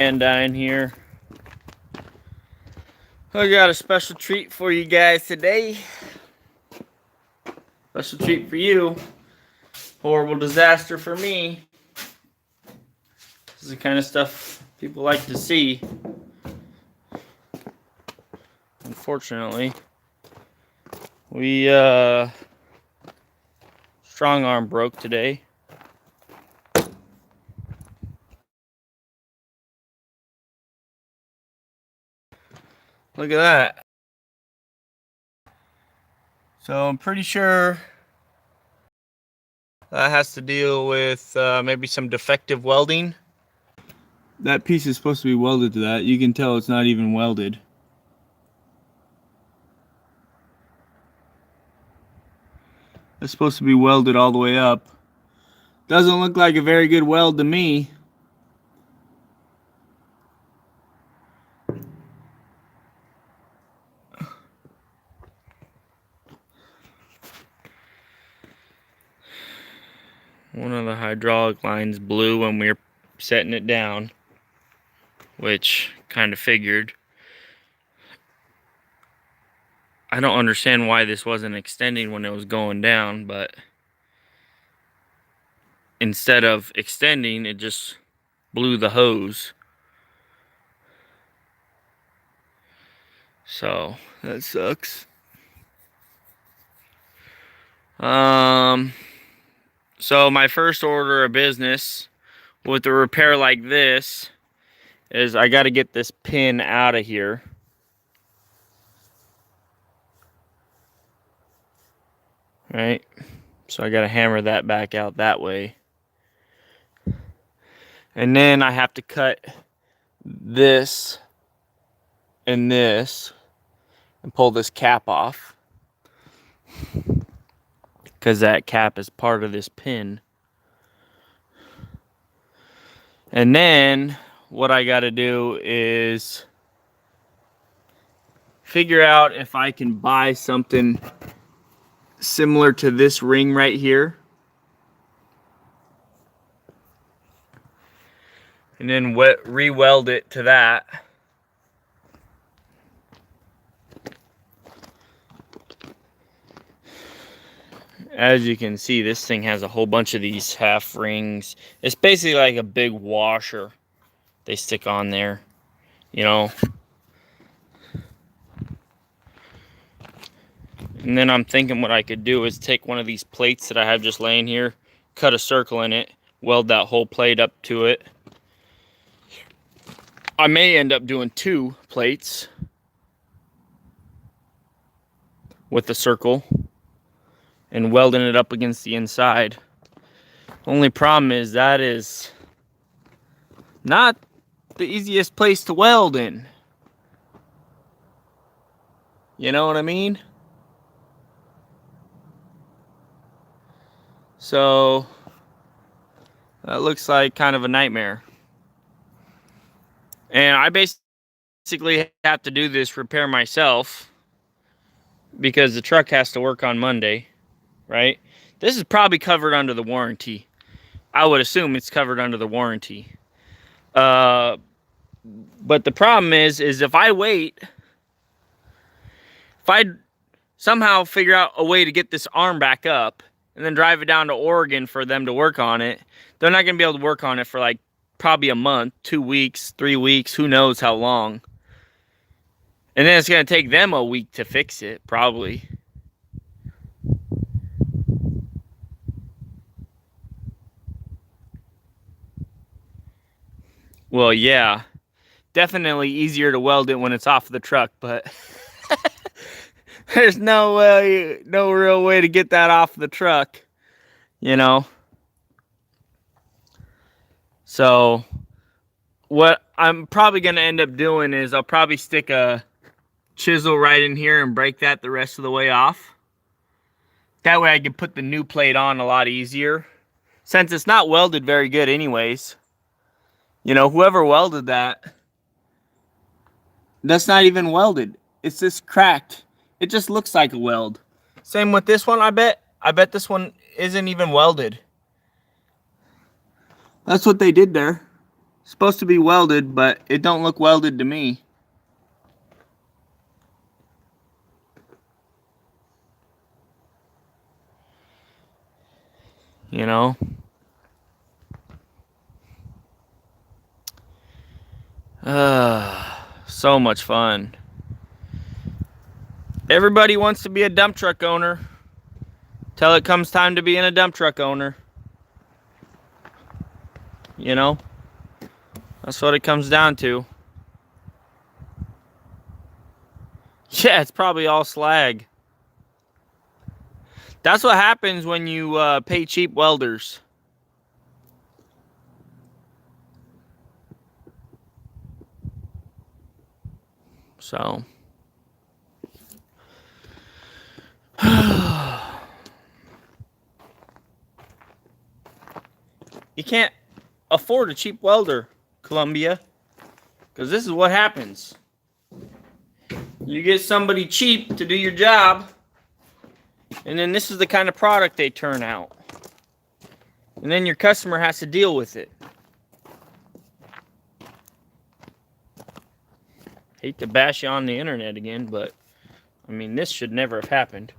VANDUYN here. I got a special treat for you guys today. Special treat for you. Horrible disaster for me. This is the kind of stuff people like to see. Unfortunately, we strong arm broke today. Look at that. So I'm pretty sure that has to deal with maybe some defective welding. That piece is supposed to be welded to that. You can tell it's not even welded. It's supposed to be welded all the way up. Doesn't look like a very good weld to me. One of the hydraulic lines blew when we were setting it down, which kind of figured. I don't understand why this wasn't extending when it was going down, but instead of extending, it just blew the hose. So that sucks. So my first order of business with a repair like this is I got to get this pin out of here. Right? So I got to hammer that back out that way. And then I have to cut this and this and pull this cap off, because that cap is part of this pin. And then what I got to do is figure out if I can buy something similar to this ring right here, and then re-weld it to that. As you can see, this thing has a whole bunch of these half rings. It's basically like a big washer they stick on there, you know. And then I'm thinking what I could do is take one of these plates that I have just laying here, cut a circle in it, weld that whole plate up to it. I may end up doing 2 plates with the circle and welding it up against the inside. Only problem is that is not the easiest place to weld in. You know what I mean? So that looks like kind of a nightmare. And I basically have to do this repair myself because the truck has to work on Monday, right? This is probably covered under the warranty. I would assume it's covered under the warranty. But the problem is if I wait, if I somehow figure out a way to get this arm back up and then drive it down to Oregon for them to work on it, they're not going to be able to work on it for like probably a month, 2 weeks, 3 weeks, who knows how long. And then it's going to take them a week to fix it, probably. Well, yeah, definitely easier to weld it when it's off the truck, but there's no real way to get that off the truck, you know. So what I'm probably going to end up doing is I'll probably stick a chisel right in here and break that the rest of the way off. That way I can put the new plate on a lot easier, since it's not welded very good anyways. You know, whoever welded that, that's not even welded. It's just cracked. It just looks like a weld. Same with this one, I bet. I bet this one isn't even welded. That's what they did there. supposed to be welded, but it don't look welded to me. You know? So much fun. Everybody wants to be a dump truck owner till it comes time to being a dump truck owner. You know? That's what it comes down to. Yeah, it's probably all slag. That's what happens when you pay cheap welders. So. You can't afford a cheap welder, Columbia. Because this is what happens. You get somebody cheap to do your job, and then this is the kind of product they turn out. And then your customer has to deal with it. Hate to bash you on the internet again, but I mean, this should never have happened.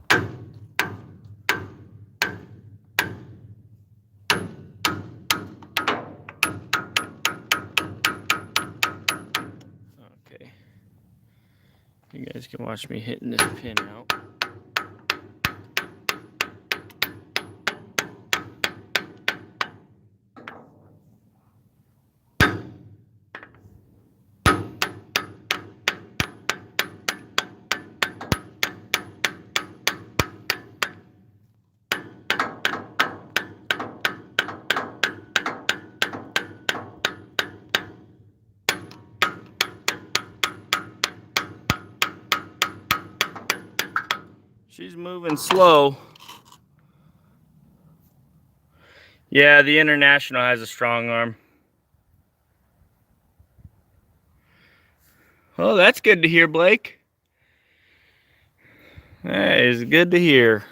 Okay. You guys can watch me hitting this pin out. She's moving slow. Yeah, the International has a strong arm. Oh, that's good to hear, Blake. That is good to hear.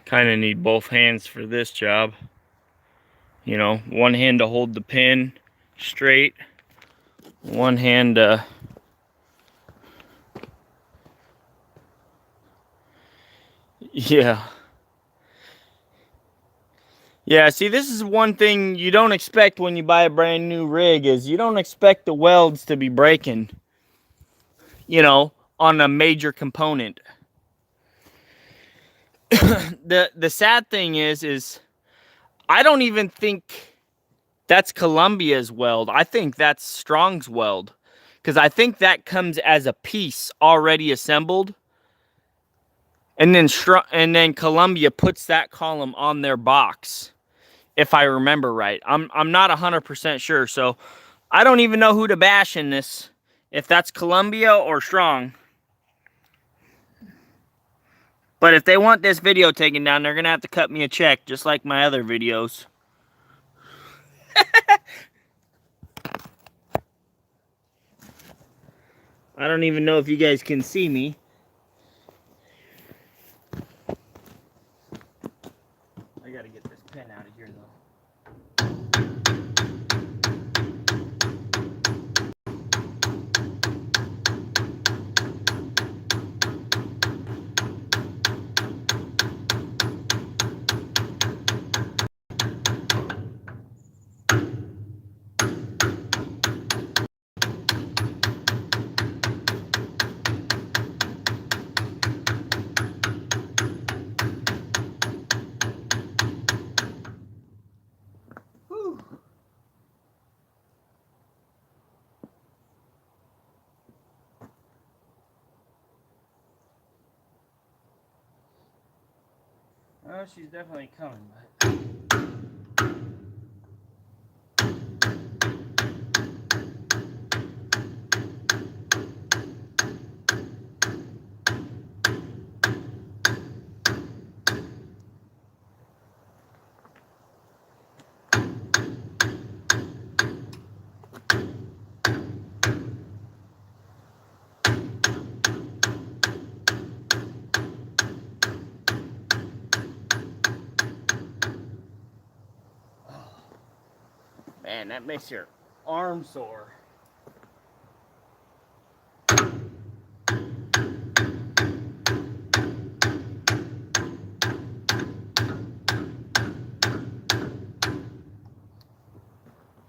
Kind of need both hands for this job. You know, one hand to hold the pin straight, one hand yeah. Yeah, see, this is one thing you don't expect when you buy a brand new rig, is you don't expect the welds to be breaking, you know, on a major component. The sad thing is I don't even think that's Columbia's weld. I think that's Strong's weld, because I think that comes as a piece already assembled, and then Columbia puts that column on their box, if I remember right. I'm not 100% sure, so I don't even know who to bash in this, if that's Columbia or Strong. But if they want this video taken down, they're going to have to cut me a check, just like my other videos. I don't even know if you guys can see me. I got to get this pen out of here, though. Oh, she's definitely coming, but... Man, that makes your arm sore.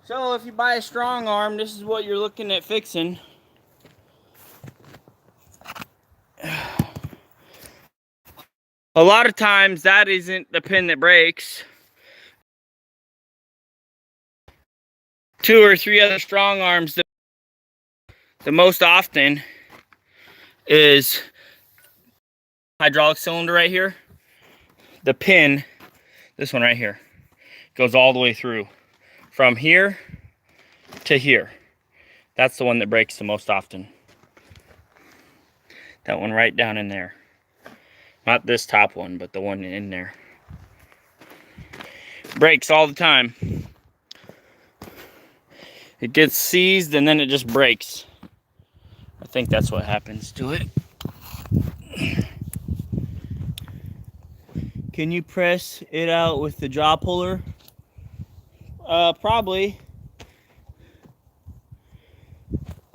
So if you buy a strong arm, this is what you're looking at fixing. A lot of times that isn't the pin that breaks. 2 or 3 other strong arms. The most often is hydraulic cylinder right here. The pin, this one right here, goes all the way through from here to here. That's the one that breaks the most often. That one right down in there. Not this top one, but the one in there. Breaks all the time. It gets seized and then it just breaks. I think that's what happens to it. Can you press it out with the jaw puller? Probably.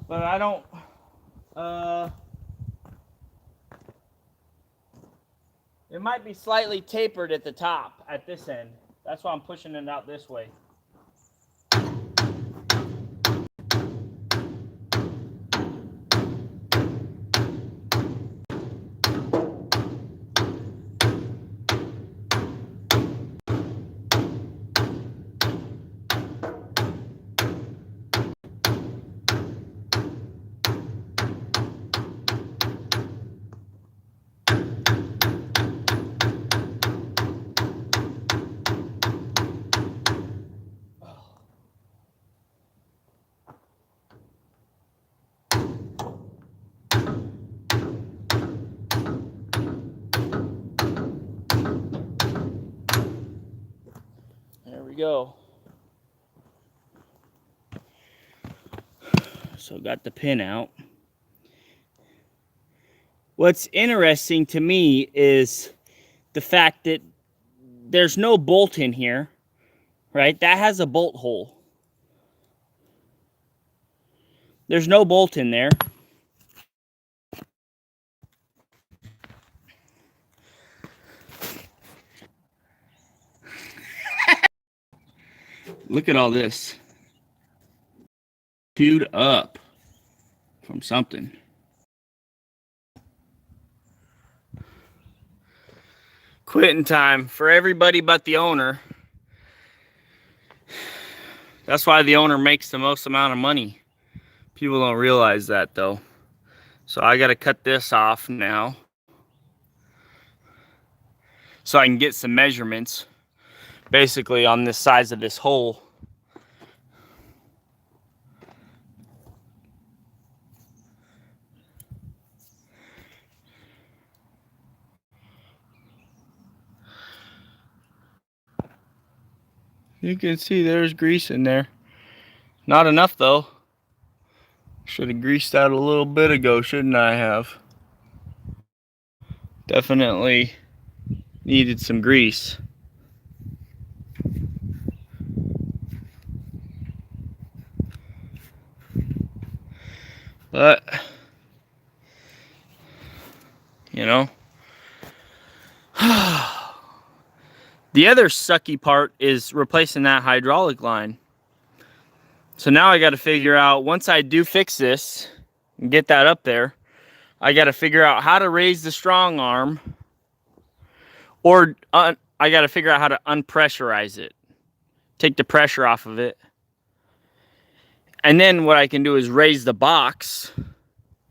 But I don't, it might be slightly tapered at the top, at this end. That's why I'm pushing it out this way. There we go. So got the pin out. What's interesting to me is the fact that there's no bolt in here, right? That has a bolt hole. There's no bolt in there. Look at all this. Queued up from something. Quitting time for everybody but the owner. That's why the owner makes the most amount of money. People don't realize that though. So I gotta cut this off now so I can get some measurements basically on this size of this hole. You can see there's grease in there. Not enough though. Should have greased that a little bit ago, shouldn't I have? Definitely needed some grease. But, you know, the other sucky part is replacing that hydraulic line. So now I got to figure out, once I do fix this and get that up there, I got to figure out how to raise the strong arm, or I got to figure out how to unpressurize it, take the pressure off of it. And then what I can do is raise the box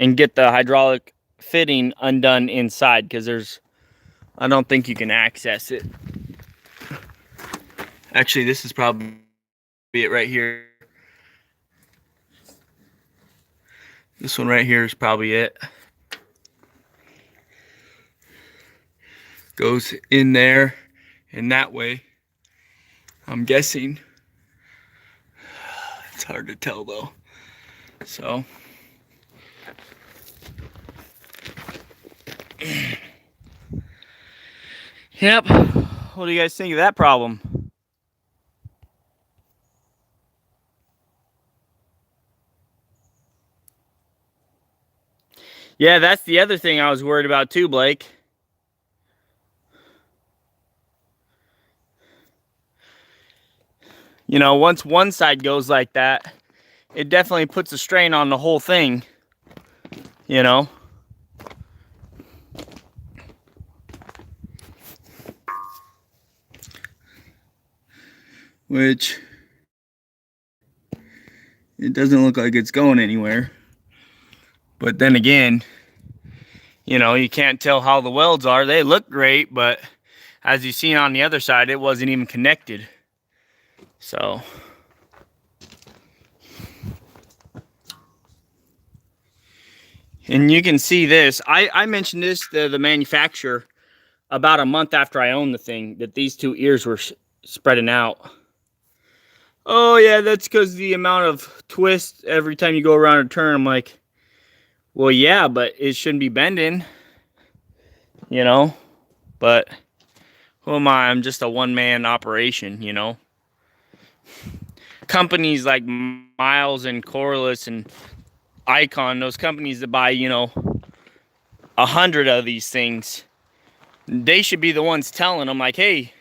and get the hydraulic fitting undone inside, because I don't think you can access it. Actually, this is probably it right here. This one right here is probably it. Goes in there and that way, I'm guessing. It's hard to tell though. So yep. What do you guys think of that problem? Yeah, that's the other thing I was worried about too, Blake. You know, once one side goes like that, it definitely puts a strain on the whole thing, you know. Which, it doesn't look like it's going anywhere. But then again, you know, you can't tell how the welds are. They look great, but as you've seen on the other side, it wasn't even connected. So, and you can see this. I mentioned this to the manufacturer about a month after I owned the thing, that these two ears were spreading out. Oh yeah, that's because the amount of twist every time you go around a turn. I'm like, well, yeah, but it shouldn't be bending, you know. But who am I? I'm just a one-man operation, you know. Companies like Miles and Corliss and Icon, those companies that buy, you know, 100 of these things, they should be the ones telling them, like, hey,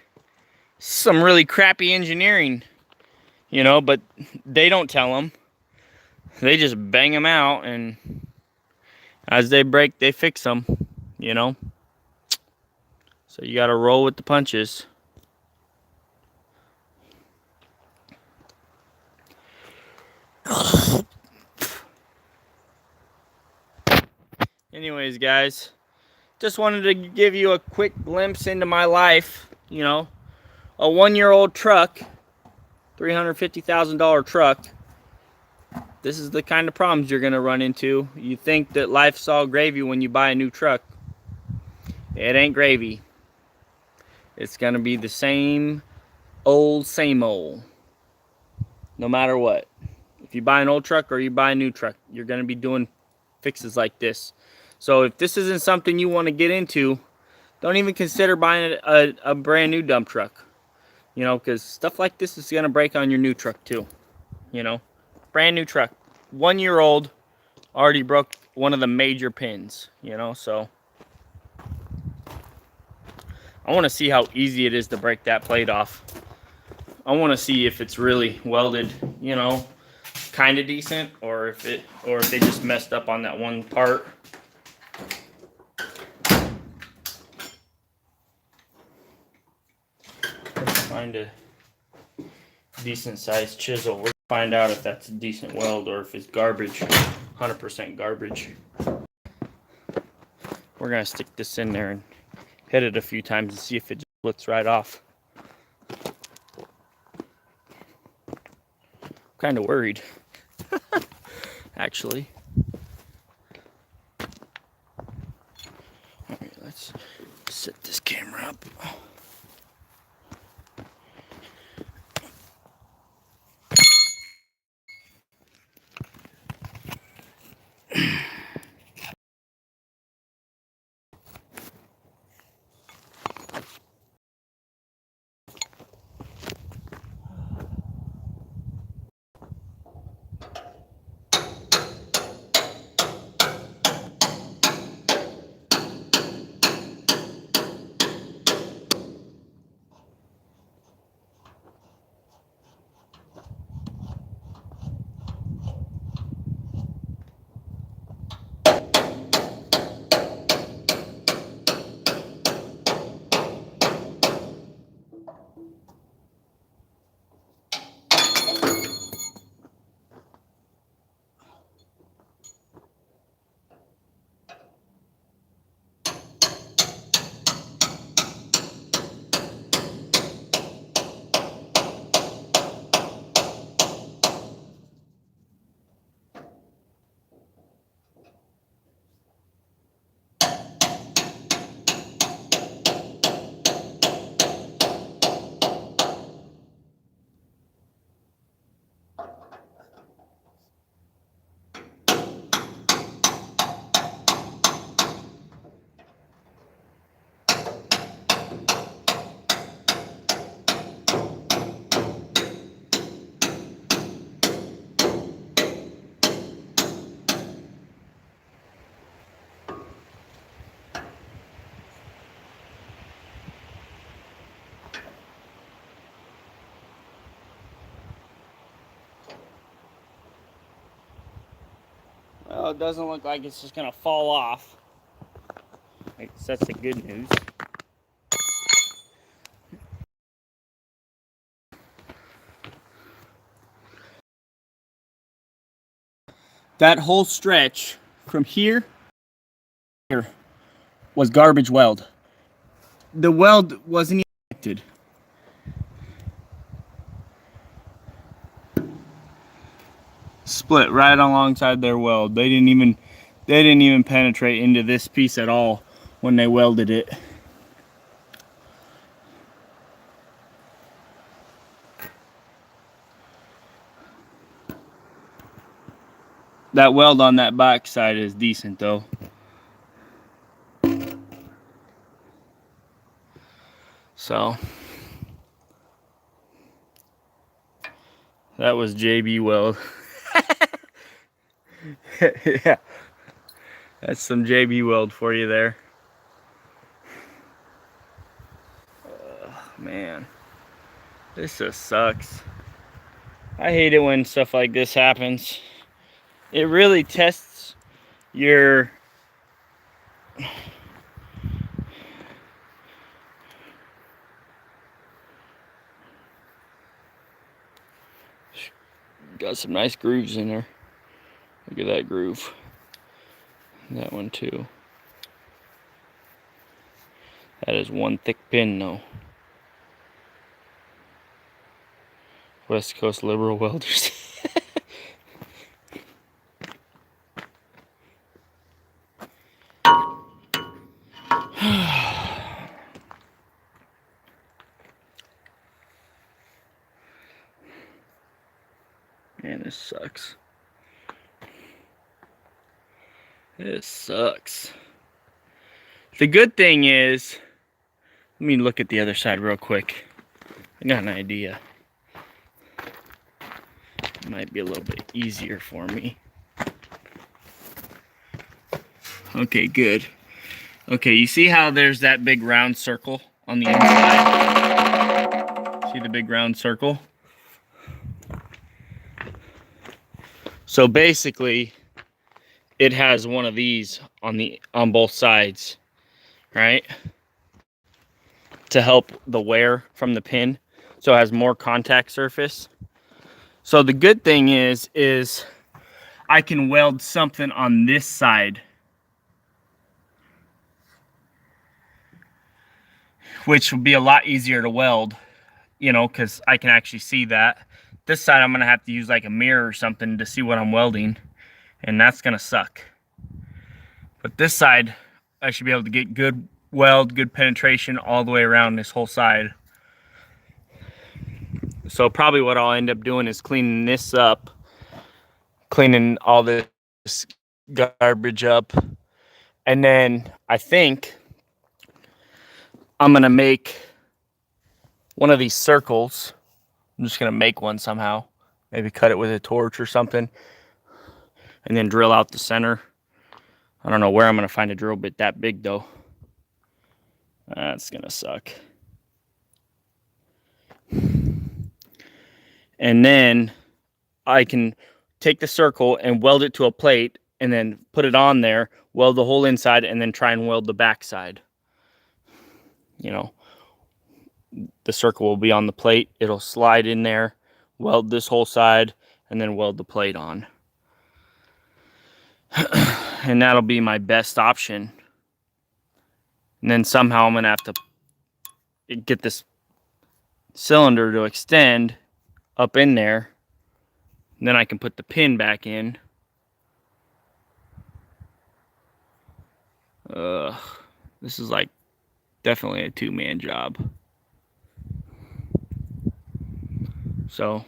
some really crappy engineering, you know, but they don't tell them. They just bang them out, and as they break, they fix them, you know. So you got to roll with the punches. Anyways, guys, just wanted to give you a quick glimpse into my life, you know. A 1-year-old truck, $350,000 truck. This is the kind of problems you're going to run into. You think that life's all gravy when you buy a new truck. It ain't gravy. It's going to be the same old, no matter what. If you buy an old truck or you buy a new truck, you're going to be doing fixes like this. So if this isn't something you want to get into, don't even consider buying a brand new dump truck. You know, because stuff like this is going to break on your new truck too. You know, brand new truck, 1-year-old, already broke one of the major pins, you know. So I want to see how easy it is to break that plate off. I want to see if it's really welded, you know, kind of decent, or if they just messed up on that one part. Let's find a decent sized chisel. We'll find out if that's a decent weld or if it's garbage, 100% garbage. We're gonna stick this in there and hit it a few times and see if it just splits right off. I'm kind of worried, actually. All right, let's set this camera up. So it doesn't look like it's just gonna fall off. I guess that's the good news. That whole stretch from here was garbage weld. The weld wasn't even connected. Split right alongside their weld. They didn't even penetrate into this piece at all when they welded it. That weld on that back side is decent though. So that was JB weld. Yeah, that's some JB weld for you there. Man, this just sucks. I hate it when stuff like this happens. It really tests your got some nice grooves in there. Look at that groove. That one too. That is one thick pin though. West Coast liberal welders. Man, this sucks. This sucks. The good thing is, let me look at the other side real quick. I got an idea. It might be a little bit easier for me. Okay, good. Okay, you see how there's that big round circle on the inside? See the big round circle? So basically, it has one of these on both sides, right? To help the wear from the pin, so it has more contact surface. So the good thing is I can weld something on this side, which will be a lot easier to weld, you know, because I can actually see that. This side I'm gonna have to use like a mirror or something to see what I'm welding, and that's gonna suck. But this side, I should be able to get good weld, good penetration all the way around this whole side. So probably what I'll end up doing is cleaning this up, cleaning all this garbage up, and then I think I'm gonna make one of these circles. I'm just gonna make one somehow, maybe cut it with a torch or something, and then drill out the center. I don't know where I'm gonna find a drill bit that big though. That's gonna suck. And then I can take the circle and weld it to a plate and then put it on there, weld the whole inside, and then try and weld the back side. You know, the circle will be on the plate, it'll slide in there, weld this whole side, and then weld the plate on. And that'll be my best option. And then somehow I'm gonna have to get this cylinder to extend up in there. And then I can put the pin back in. This is like definitely a two-man job. So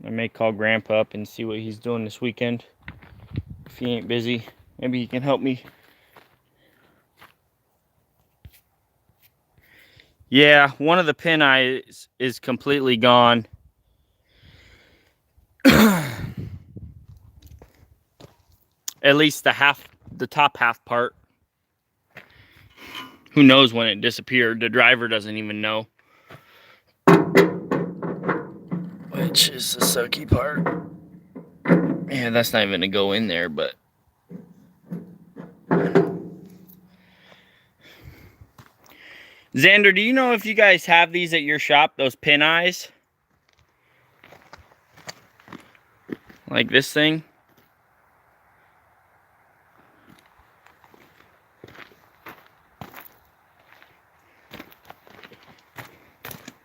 I may call Grandpa up and see what he's doing this weekend. If he ain't busy, maybe he can help me. Yeah, one of the pin eyes is completely gone. At least the top half part. Who knows when it disappeared? The driver doesn't even know. Which is the sucky part. Yeah, that's not even gonna go in there, but Xander, do you know if you guys have these at your shop, those pin eyes? Like this thing?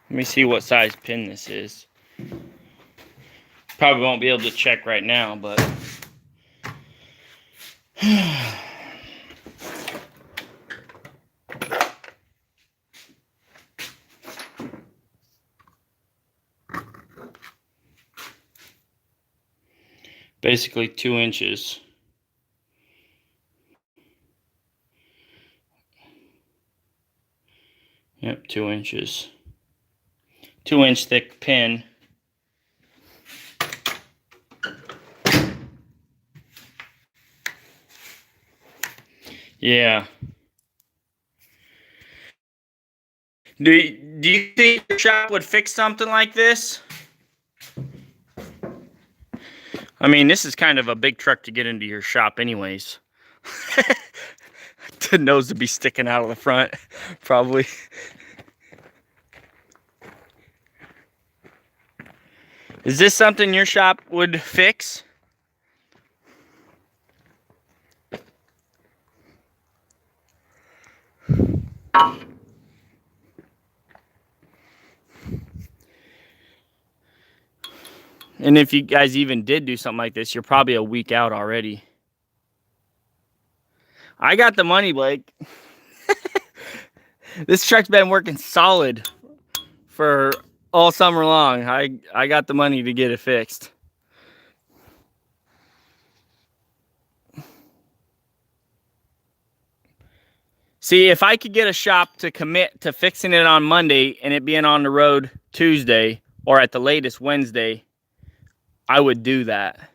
Let me see what size pin this is. Probably won't be able to check right now, but... Basically 2 inches. Yep, 2 inches. 2-inch thick pin. Yeah. Do you think your shop would fix something like this? I mean, this is kind of a big truck to get into your shop anyways. The nose to be sticking out of the front, probably. Is this something your shop would fix? And if you guys even did do something like this, you're probably a week out already. I got the money, Blake. This truck's been working solid for all summer long. I got the money to get it fixed. See, if I could get a shop to commit to fixing it on Monday and it being on the road Tuesday or at the latest Wednesday, I would do that.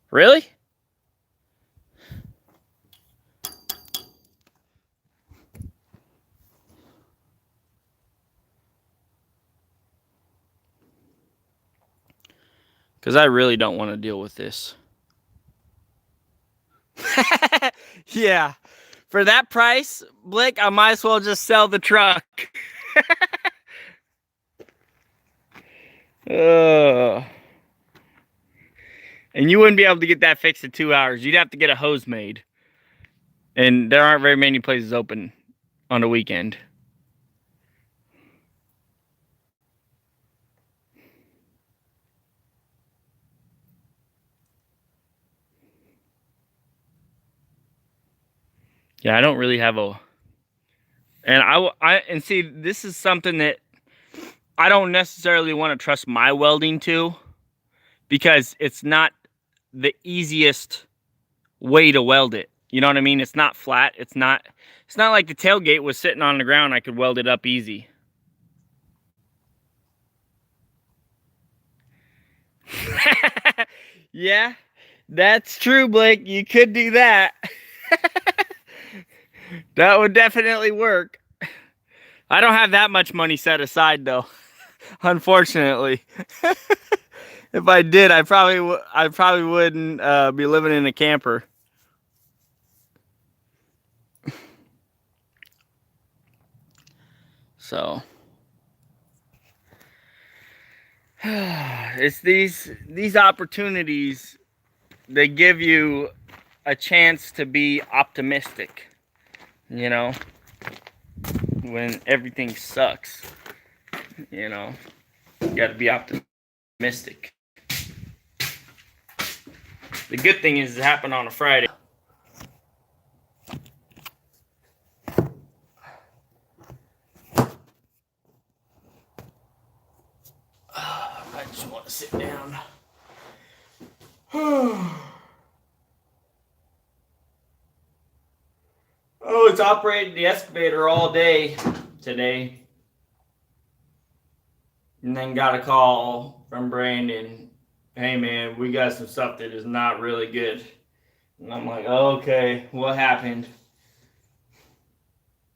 Really? Because I really don't want to deal with this. Yeah. For that price, Blick, I might as well just sell the truck. And you wouldn't be able to get that fixed in 2 hours. You'd have to get a hose made. And there aren't very many places open on the weekend. Yeah, I don't really have a... And see, this is something that I don't necessarily want to trust my welding to, because it's not the easiest way to weld it. You know what I mean? It's not flat. It's not like the tailgate was sitting on the ground. I could weld it up easy. Yeah, that's true, Blake. You could do that. That would definitely work. I don't have that much money set aside, though. Unfortunately. If I did, I probably wouldn't be living in a camper. So it's these opportunities, they give you a chance to be optimistic, you know, when everything sucks, you know, you got to be optimistic. The good thing is it happened on a Friday. I just want to sit down. Oh, it's operated the excavator all day today. And then got a call from Brandon. Hey man, we got some stuff that is not really good. And I'm like, okay, what happened?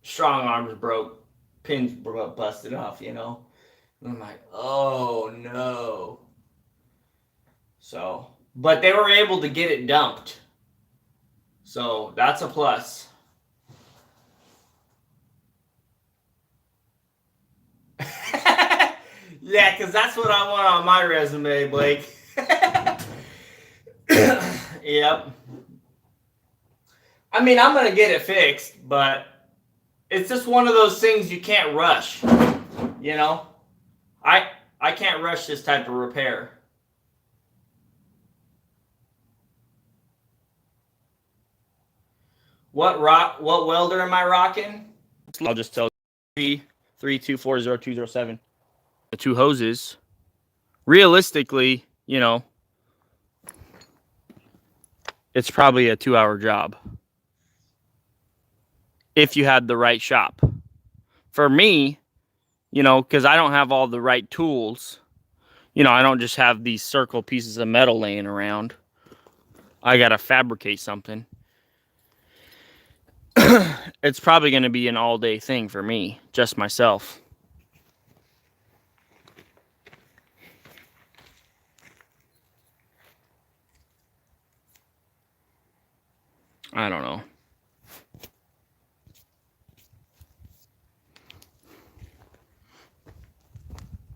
Strong arms broke. Pins busted off, you know. I'm like, oh no. So, but they were able to get it dumped. So that's a plus. Yeah, because that's what I want on my resume, Blake. Yep. I mean, I'm going to get it fixed, but it's just one of those things you can't rush. You know? I can't rush this type of repair. What welder am I rocking? I'll just tell you 3240207. The two hoses. Realistically, you know, it's probably a 2-hour job if you had the right shop. For me, you know, because I don't have all the right tools, you know, I don't just have these circle pieces of metal laying around. I got to fabricate something. It's probably going to be an all-day thing for me, just myself. I don't know.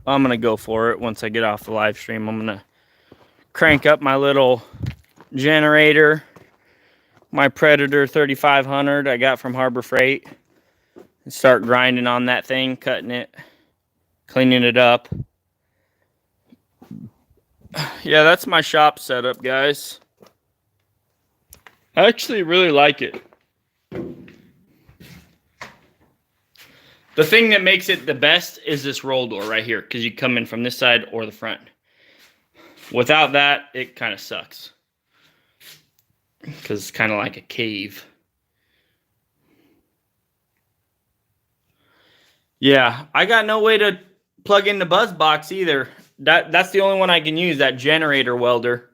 I'm going to go for it once I get off the live stream. I'm going to crank up my little generator, my Predator 3500 I got from Harbor Freight, and start grinding on that thing, cutting it, cleaning it up. Yeah, that's my shop setup, guys. I actually really like it. The thing that makes it the best is this roll door right here, because you come in from this side or the front. Without that, it kind of sucks, because it's kind of like a cave. Yeah, I got no way to plug in the buzz box either. That's the only one I can use, that generator welder.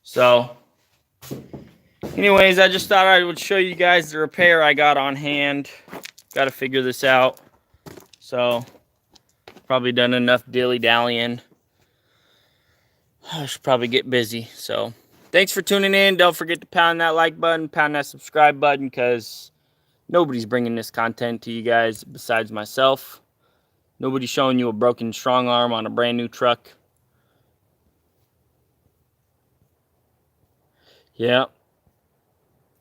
So, anyways, I just thought I would show you guys the repair I got on hand. Got to figure this out. So, probably done enough dilly-dallying. I should probably get busy. So, thanks for tuning in. Don't forget to pound that like button, pound that subscribe button, because nobody's bringing this content to you guys besides myself. Nobody's showing you a broken strong arm on a brand new truck. Yeah.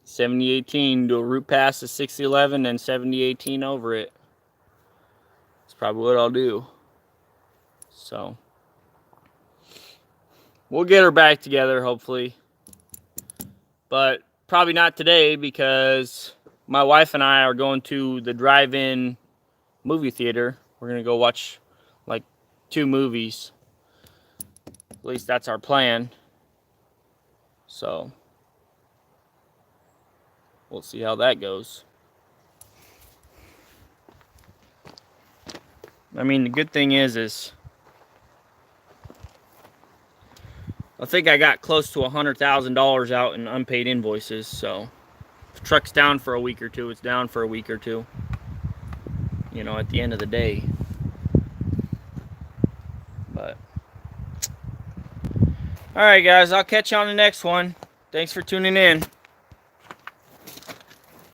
7018, do a root pass to 6011 and 7018 over it. That's probably what I'll do. So, we'll get her back together, hopefully. But probably not today, because my wife and I are going to the drive-in movie theater. We're going to go watch like 2 movies. At least that's our plan. So, we'll see how that goes. I mean, the good thing is I think I got close to $100,000 out in unpaid invoices. So, if the truck's down for a week or two, it's down for a week or two. You know, at the end of the day. But, alright guys, I'll catch you on the next one. Thanks for tuning in.